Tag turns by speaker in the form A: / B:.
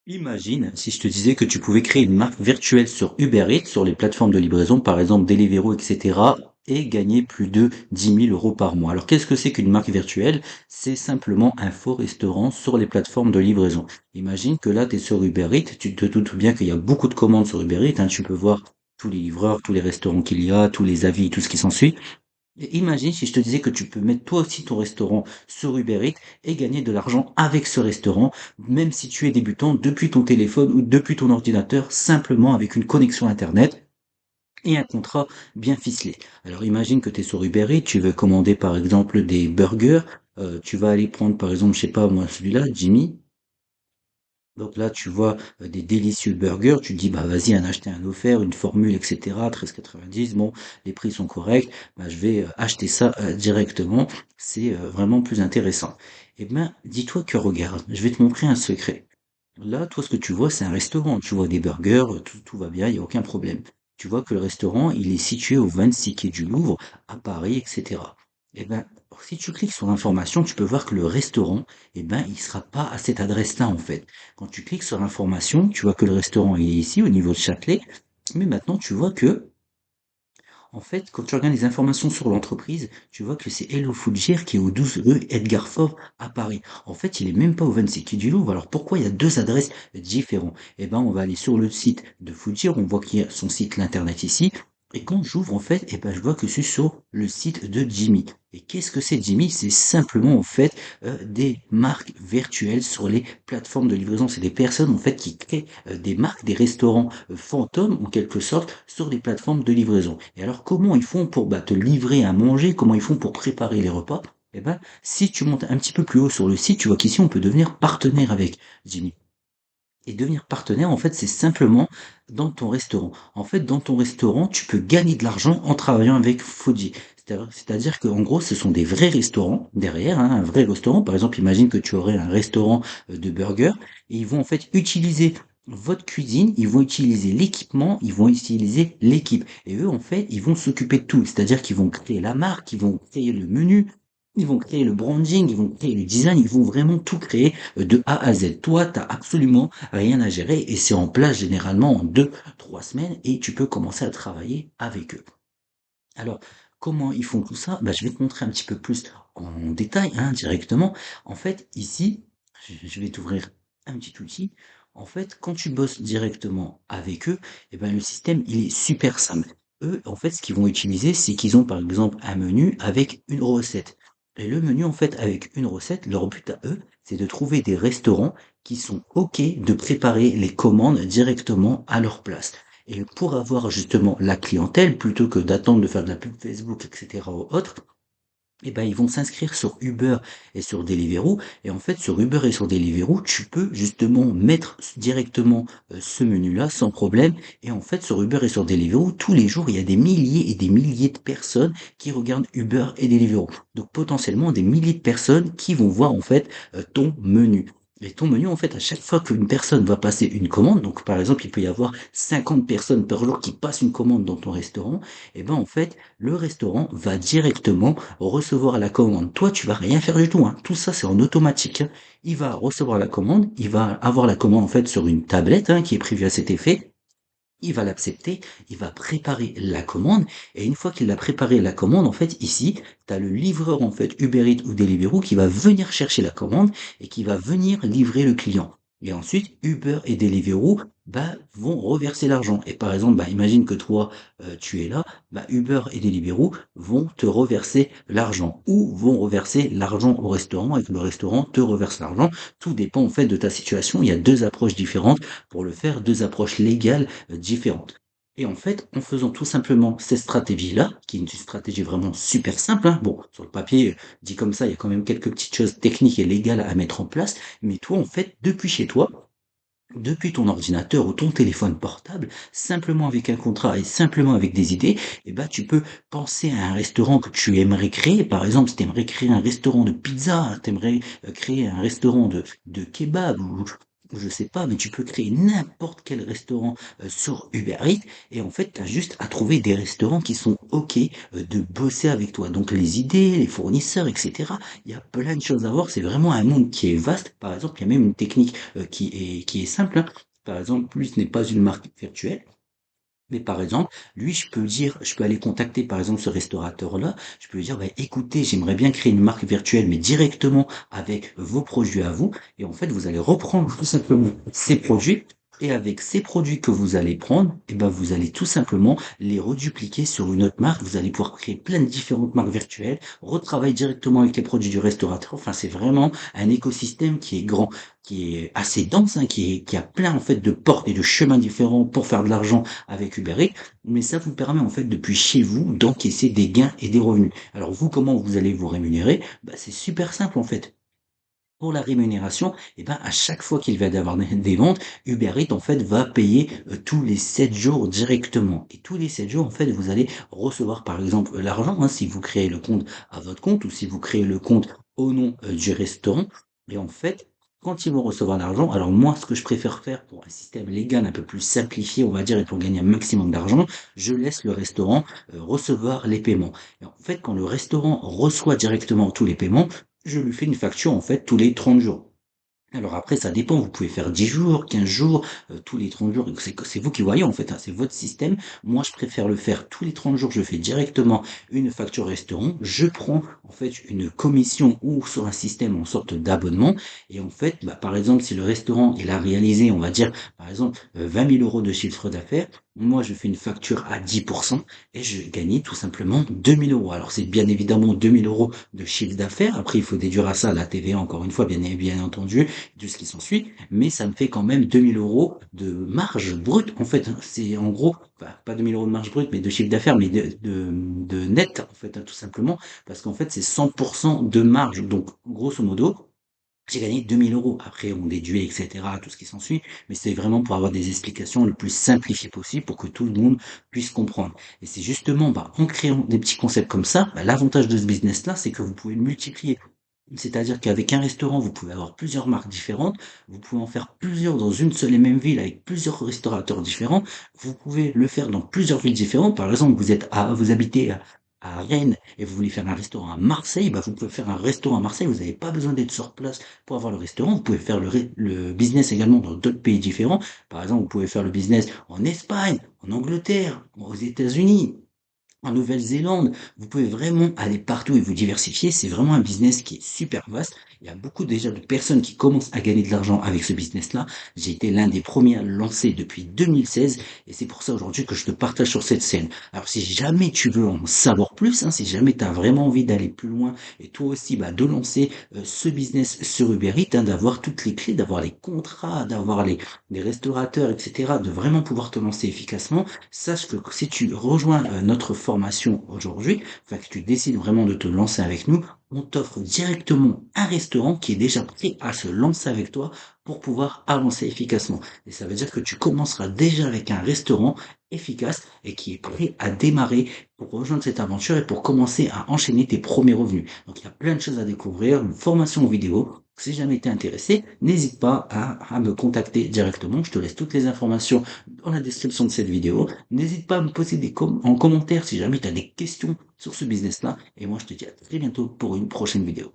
A: Imagine si je te disais que tu pouvais créer une marque virtuelle sur Uber Eats, sur les plateformes de livraison, par exemple Deliveroo, etc., et gagner plus de 10 000 € par mois. Alors, qu'est-ce que c'est qu'une marque virtuelle? C'est simplement un faux restaurant sur les plateformes de livraison. Imagine que là, tu es sur Uber Eats, tu te doutes bien qu'il y a beaucoup de commandes sur Uber Eats, hein, tu peux voir tous les livreurs, tous les restaurants qu'il y a, tous les avis, tout ce qui s'ensuit. Et imagine si je te disais que tu peux mettre toi aussi ton restaurant sur Uber Eats et gagner de l'argent avec ce restaurant, même si tu es débutant depuis ton téléphone ou depuis ton ordinateur, simplement avec une connexion Internet et un contrat bien ficelé. Alors imagine que tu es sur Uber Eats, tu veux commander par exemple des burgers, tu vas aller prendre par exemple, je sais pas moi, celui-là, Jimmy. Donc là, tu vois des délicieux burgers, tu te dis, bah vas-y, en acheter un offert, une formule, etc., 13,90, bon, les prix sont corrects, bah, je vais acheter ça directement, c'est vraiment plus intéressant. Eh ben, dis-toi que regarde, je vais te montrer un secret. Là, toi, ce que tu vois, c'est un restaurant, tu vois des burgers, tout va bien, il n'y a aucun problème. Tu vois que le restaurant, il est situé au 26 quai du Louvre, à Paris, etc. Eh ben, si tu cliques sur l'information, tu peux voir que le restaurant, eh ben, il sera pas à cette adresse-là, en fait. Quand tu cliques sur l'information, tu vois que le restaurant, il est ici, au niveau de Châtelet, mais maintenant, tu vois que en fait, quand tu regardes les informations sur l'entreprise, tu vois que c'est Hello Foodger qui est au 12 rue Edgar Faure à Paris. En fait, il est même pas au 26 quai du Louvre. Alors pourquoi il y a deux adresses différentes? Eh ben, on va aller sur le site de Foodger, on voit qu'il y a son site l'internet ici. Et quand j'ouvre, en fait, eh ben, je vois que c'est sur le site de Jimmy. Et qu'est-ce que c'est Jimmy? C'est simplement, en fait, des marques virtuelles sur les plateformes de livraison. C'est des personnes, en fait, qui créent des marques, des restaurants fantômes, en quelque sorte, sur des plateformes de livraison. Et alors, comment ils font pour te livrer à manger? Comment ils font pour préparer les repas? Eh ben, si tu montes un petit peu plus haut sur le site, tu vois qu'ici, on peut devenir partenaire avec Jimmy. Et devenir partenaire, en fait, c'est simplement dans ton restaurant. En fait, dans ton restaurant, tu peux gagner de l'argent en travaillant avec Foodie. C'est-à-dire qu'en gros, ce sont des vrais restaurants derrière, hein, un vrai restaurant. Par exemple, imagine que tu aurais un restaurant de burgers et ils vont en fait utiliser votre cuisine, ils vont utiliser l'équipement, ils vont utiliser l'équipe. Et eux, en fait, ils vont s'occuper de tout. C'est-à-dire qu'ils vont créer la marque, ils vont créer le menu, ils vont créer le branding, ils vont créer le design, ils vont vraiment tout créer de A à Z. Toi, tu as absolument rien à gérer et c'est en place généralement en 2, 3 semaines et tu peux commencer à travailler avec eux. Alors, comment ils font tout ça? Bah, je vais te montrer un petit peu plus en détail, hein, directement. En fait, ici, je vais t'ouvrir un petit outil. En fait, quand tu bosses directement avec eux, eh ben, le système, il est super simple. Eux, en fait, ce qu'ils vont utiliser, c'est qu'ils ont par exemple un menu avec une recette. Et le menu, en fait, avec une recette, leur but à eux, c'est de trouver des restaurants qui sont OK de préparer les commandes directement à leur place. Et pour avoir justement la clientèle, plutôt que d'attendre de faire de la pub Facebook, etc. ou autre, eh ben, ils vont s'inscrire sur Uber et sur Deliveroo. Et en fait, sur Uber et sur Deliveroo, tu peux justement mettre directement ce menu-là sans problème. Et en fait, sur Uber et sur Deliveroo, tous les jours, il y a des milliers et des milliers de personnes qui regardent Uber et Deliveroo. Donc potentiellement des milliers de personnes qui vont voir en fait ton menu. Et ton menu, en fait, à chaque fois qu'une personne va passer une commande, donc par exemple, il peut y avoir 50 personnes par jour qui passent une commande dans ton restaurant, et ben en fait, le restaurant va directement recevoir la commande. Toi, tu vas rien faire du tout, hein. Tout ça, c'est en automatique, hein. Il va recevoir la commande, il va avoir la commande en fait sur une tablette, hein, qui est prévue à cet effet. Il va l'accepter, il va préparer la commande, et une fois qu'il a préparé la commande, en fait, ici, tu as le livreur, en fait, Uber Eats ou Deliveroo, qui va venir chercher la commande et qui va venir livrer le client. Et ensuite, Uber et Deliveroo, bah, vont reverser l'argent. Et par exemple, bah, imagine que toi, tu es là, bah, Uber et Deliveroo vont te reverser l'argent ou vont reverser l'argent au restaurant et que le restaurant te reverse l'argent. Tout dépend, en fait, de ta situation. Il y a deux approches différentes pour le faire, deux approches légales différentes. Et en fait, en faisant tout simplement cette stratégie-là, qui est une stratégie vraiment super simple, hein, bon, sur le papier, dit comme ça, il y a quand même quelques petites choses techniques et légales à mettre en place, mais toi, en fait, depuis chez toi, depuis ton ordinateur ou ton téléphone portable, simplement avec un contrat et simplement avec des idées, eh ben, tu peux penser à un restaurant que tu aimerais créer. Par exemple, si tu aimerais créer un restaurant de pizza, tu aimerais créer un restaurant de kebab je sais pas, mais tu peux créer n'importe quel restaurant sur Uber Eats et en fait, tu as juste à trouver des restaurants qui sont OK de bosser avec toi. Donc les idées, les fournisseurs, etc. Il y a plein de choses à voir. C'est vraiment un monde qui est vaste. Par exemple, il y a même une technique qui est simple, hein. Par exemple, lui, ce n'est pas une marque virtuelle. Mais par exemple, lui, je peux aller contacter par exemple ce restaurateur-là. Je peux lui dire, bah, écoutez, j'aimerais bien créer une marque virtuelle, mais directement avec vos produits à vous. Et en fait, vous allez reprendre tout simplement ces produits. Et avec ces produits que vous allez prendre, et ben, vous allez tout simplement les redupliquer sur une autre marque. Vous allez pouvoir créer plein de différentes marques virtuelles, retravailler directement avec les produits du restaurateur. Enfin, c'est vraiment un écosystème qui est grand, qui est assez dense, hein, qui a plein en fait de portes et de chemins différents pour faire de l'argent avec Uber Eats, mais ça vous permet en fait depuis chez vous d'encaisser des gains et des revenus. Alors vous, comment vous allez vous rémunérer? Bah, c'est super simple en fait. Pour la rémunération, eh ben, à chaque fois qu'il va y avoir des ventes, Uber Eats, en fait, va payer tous les 7 jours directement. Et tous les 7 jours, en fait, vous allez recevoir, par exemple, l'argent, hein, si vous créez le compte à votre compte ou si vous créez le compte au nom du restaurant. Et en fait, quand ils vont recevoir l'argent, alors moi, ce que je préfère faire pour un système légal un peu plus simplifié, on va dire, et pour gagner un maximum d'argent, je laisse le restaurant recevoir les paiements. Et en fait, quand le restaurant reçoit directement tous les paiements, je lui fais une facture en fait tous les 30 jours. Alors après, ça dépend, vous pouvez faire 10 jours, 15 jours, tous les 30 jours, c'est vous qui voyez en fait, hein, c'est votre système. Moi, je préfère le faire tous les 30 jours, je fais directement une facture restaurant, je prends en fait une commission ou sur un système en sorte d'abonnement, et en fait, bah, par exemple, si le restaurant il a réalisé, on va dire, par exemple, 20 000 euros de chiffre d'affaires, moi, je fais une facture à 10% et je gagne tout simplement 2 000 euros. Alors, c'est bien évidemment 2 000 euros de chiffre d'affaires. Après, il faut déduire à ça la TVA, encore une fois, bien entendu, de ce qui s'ensuit, mais ça me fait quand même 2 000 euros de marge brute, en fait, hein. C'est en gros, enfin, pas 2 000 euros de marge brute, mais de chiffre d'affaires, mais de net, en fait, hein, tout simplement, parce qu'en fait, c'est 100% de marge. Donc, grosso modo, j'ai gagné 2 000 euros. Après, on déduit, etc., tout ce qui s'ensuit, mais c'est vraiment pour avoir des explications le plus simplifiées possible pour que tout le monde puisse comprendre. Et c'est justement, bah, en créant des petits concepts comme ça, bah, l'avantage de ce business-là, c'est que vous pouvez le multiplier. C'est-à-dire qu'avec un restaurant, vous pouvez avoir plusieurs marques différentes, vous pouvez en faire plusieurs dans une seule et même ville avec plusieurs restaurateurs différents, vous pouvez le faire dans plusieurs villes différentes. Par exemple, vous habitez à Rennes et vous voulez faire un restaurant à Marseille, bah vous pouvez faire un restaurant à Marseille, vous n'avez pas besoin d'être sur place pour avoir le restaurant, vous pouvez faire le business également dans d'autres pays différents. Par exemple, vous pouvez faire le business en Espagne, en Angleterre, aux États-Unis, en Nouvelle-Zélande, vous pouvez vraiment aller partout et vous diversifier. C'est vraiment un business qui est super vaste. Il y a beaucoup déjà de personnes qui commencent à gagner de l'argent avec ce business-là. J'ai été l'un des premiers à le lancer depuis 2016 et c'est pour ça aujourd'hui que je te partage sur cette scène. Alors si jamais tu veux en savoir plus, hein, si jamais tu as vraiment envie d'aller plus loin et toi aussi bah, de lancer ce business sur Uber Eats, hein, d'avoir toutes les clés, d'avoir les contrats, d'avoir les restaurateurs, etc., de vraiment pouvoir te lancer efficacement, sache que si tu rejoins notre formation aujourd'hui, enfin que tu décides vraiment de te lancer avec nous, on t'offre directement un restaurant qui est déjà prêt à se lancer avec toi pour pouvoir avancer efficacement. Et ça veut dire que tu commenceras déjà avec un restaurant efficace et qui est prêt à démarrer pour rejoindre cette aventure et pour commencer à enchaîner tes premiers revenus. Donc il y a plein de choses à découvrir, une formation vidéo. Si jamais tu es intéressé, n'hésite pas à me contacter directement. Je te laisse toutes les informations dans la description de cette vidéo. N'hésite pas à me poser en commentaire si jamais tu as des questions sur ce business-là. Et moi, je te dis à très bientôt pour une prochaine vidéo.